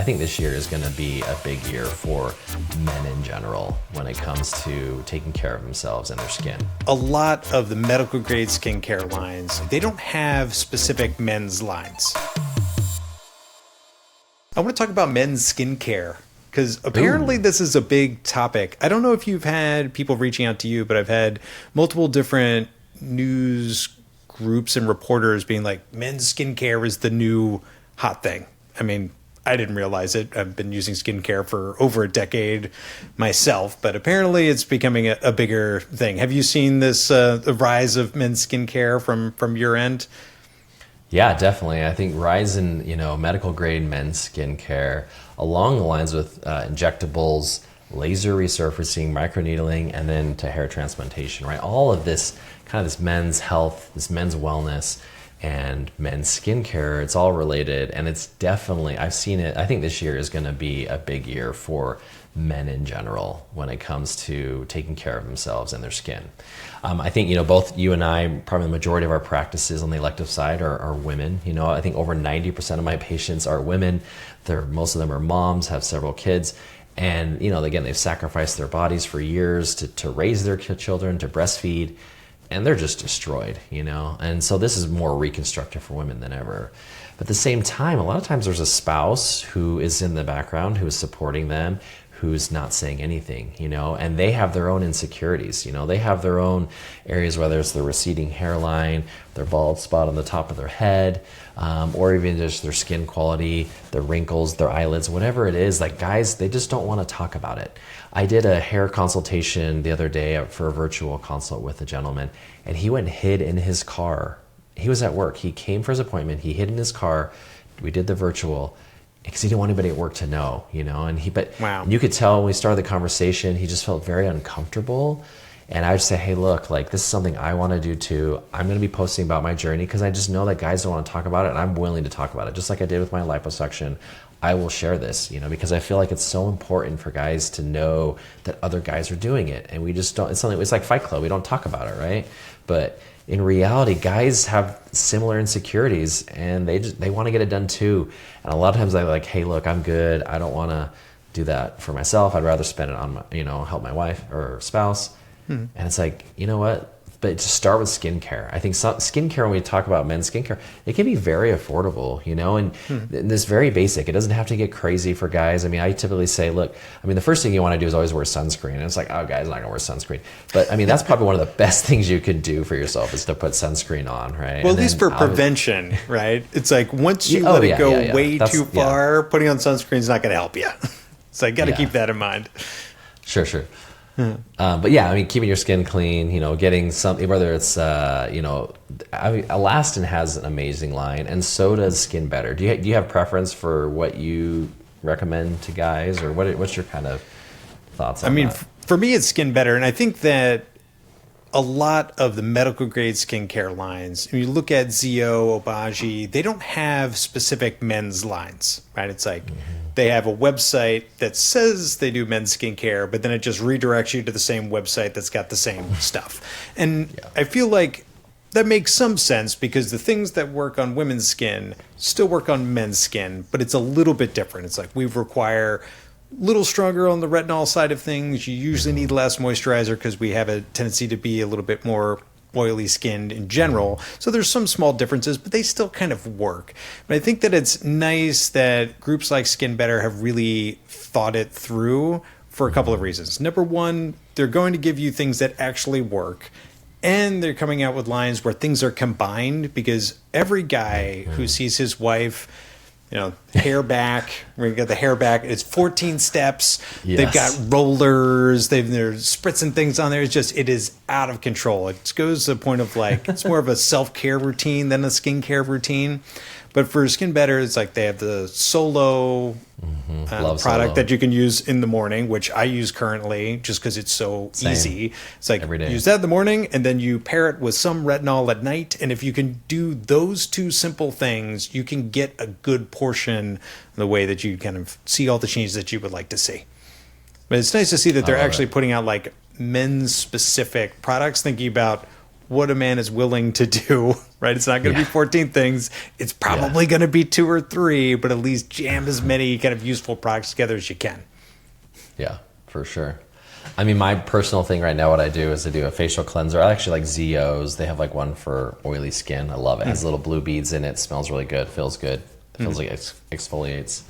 I think this year is going to be a big year for men in general when it comes to taking care of themselves and their skin. A lot of the medical grade skincare lines, they don't have specific men's lines. I want to talk about men's skincare because apparently this is a big topic. I don't know if you've had people reaching out to you, but I've had multiple different news groups and reporters being like, men's skincare is the new hot thing. I mean, I didn't realize it. I've been using skincare for over a decade myself, but apparently it's becoming a bigger thing. Have you seen this the rise of men's skincare from your end? Yeah, definitely. I think rise in, medical grade men's skincare along the lines with injectables, laser resurfacing, microneedling, and then to hair transplantation, right? All of this kind of this men's health, this men's wellness and men's skincare, it's all related. And it's definitely, I've seen it. I think this year is going to be a big year for men in general when it comes to taking care of themselves and their skin. I think, both you and I, probably the majority of our practices on the elective side are women. I think over 90% of my patients are women. Most of them are moms, have several kids. And, again, they've sacrificed their bodies for years to raise their children, to breastfeed, and they're just destroyed, And so this is more reconstructive for women than ever. But at the same time, a lot of times there's a spouse who is in the background, who is supporting them, who's not saying anything, and they have their own insecurities, they have their own areas, whether it's the receding hairline, their bald spot on the top of their head, or even just their skin quality, their wrinkles, their eyelids, whatever it is. Like guys, they just don't want to talk about it. I did a hair consultation the other day for a virtual consult with a gentleman, and he went and hid in his car. He was at work. He came for his appointment. He hid in his car. We did the virtual because he didn't want anybody at work to know, Wow. You could tell when we started the conversation, he just felt very uncomfortable. And I would say, hey, look, like this is something I want to do too. I'm going to be posting about my journey because I just know that guys don't want to talk about it, and I'm willing to talk about it. Just like I did with my liposuction, I will share this, because I feel like it's so important for guys to know that other guys are doing it. And we just don't, it's like Fight Club. We don't talk about it, right? But in reality, guys have similar insecurities and they want to get it done too. And a lot of times they're like, hey, look, I'm good. I don't want to do that for myself. I'd rather spend it on my, help my wife or spouse. And it's like, you know what? But to start with skincare, I think skincare, when we talk about men's skincare, it can be very affordable, and this very basic. It doesn't have to get crazy for guys. I mean, I typically say, look, the first thing you want to do is always wear sunscreen. And it's like, oh, guys, I'm not going to wear sunscreen. But that's probably one of the best things you can do for yourself is to put sunscreen on, right? Well, at least for prevention, right? It's like once you let it go way too far, putting on sunscreen is not going to help you. So I got to keep that in mind. Sure. But yeah, keeping your skin clean, getting something, whether it's, Alastin has an amazing line, and so does Skin Better. Do you have preference for what you recommend to guys, or what's your kind of thoughts on that? For me, it's Skin Better. And I think that a lot of the medical grade skincare lines, when you look at Zio, Obagi, they don't have specific men's lines, right? It's like, they have a website that says they do men's skincare, but then it just redirects you to the same website that's got the same stuff. And I feel like that makes some sense because the things that work on women's skin still work on men's skin, but it's a little bit different. It's like we require a little stronger on the retinol side of things. You usually need less moisturizer because we have a tendency to be a little bit more oily skinned in general. So there's some small differences, but they still kind of work. But I think that it's nice that groups like Skin Better have really thought it through for a couple of reasons. Number one, they're going to give you things that actually work. And they're coming out with lines where things are combined, because every guy who sees his wife, hair back, we got the hair back, it's 14 steps. Yes. They've got rollers, they're spritzing things on there. It is out of control. It goes to the point of like, it's more of a self-care routine than a skincare routine. But for Skin Better, it's like they have the Solo product Solo that you can use in the morning, which I use currently just because it's so easy. It's like use that in the morning and then you pair it with some retinol at night. And if you can do those two simple things, you can get a good portion of the way that you kind of see all the changes that you would like to see. But it's nice to see that they're actually putting out like men's specific products, thinking about what a man is willing to do, right? It's not going to be 14 things. It's probably going to be 2 or 3, but at least jam as many kind of useful products together as you can. Yeah, for sure. I mean, my personal thing right now, what I do is I do a facial cleanser. I actually like ZOs. They have like one for oily skin. I love it. It has little blue beads in it. Smells really good. Feels good. Feels like it exfoliates.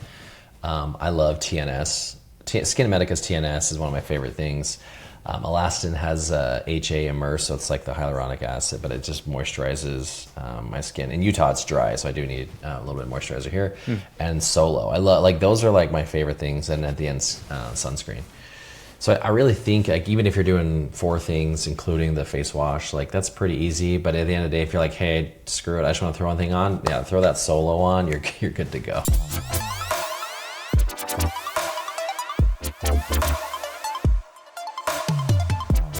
I love TNS. Skin Medica's TNS is one of my favorite things. Elastin has HA immerse, so it's like the hyaluronic acid, but it just moisturizes my skin. In Utah, it's dry, so I do need a little bit of moisturizer here. And Solo, I love, like, those are like my favorite things. And at the end, sunscreen. So I really think, like, even if you're doing 4 things, including the face wash, like, that's pretty easy. But at the end of the day, if you're like, hey, screw it, I just want to throw one thing on, yeah, throw that Solo on, you're good to go.